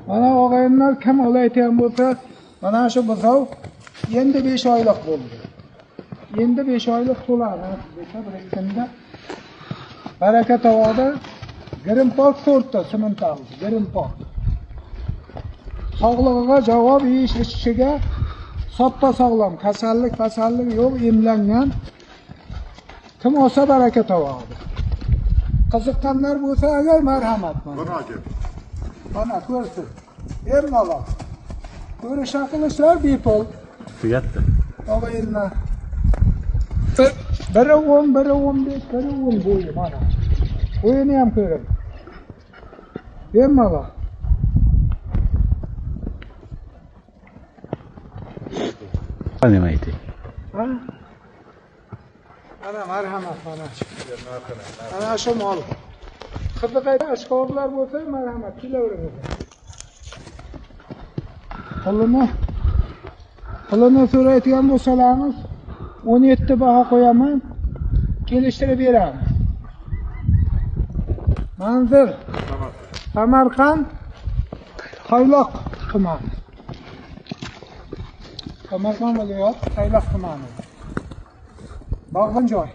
Mana og'ayinlar kim olayotgan bo'lsa, mana shu buzov endi 5 oylik bo'ldi. Endi 5 oylik to'ladi. Bir kunda baraka tovoqda Girimpok 4 ta sement aldi. Girimpok. Sog'lig'iga javob ishiga soppa sog'lom, kasallik yo'q, emlangan. Kim olsa baraka tovoqda. Qiziqqanlar bo'lsa agar marhamat mana. Mana ko'rsin. Malol. Ko'risha qilishlar bepul. Tugatdi. Og'ayinlar. Biri 10, biri 15, biri 10 bo'yi mana. Bo'yini ham ko'ring. Malol. Nima ayting? Ha? Ana marhamat mana. Ana shu mol. Qiziqayda ashqorlar bo'lsa marhamat kelavering. Pulini so'raydigan bo'lsalarimiz 17 baho qo'yaman. Kelishtirib beramiz. Manzil Samarqand Qayloq tumani. Samarqand viloyat Qayloq tumani. Bog'ban joy.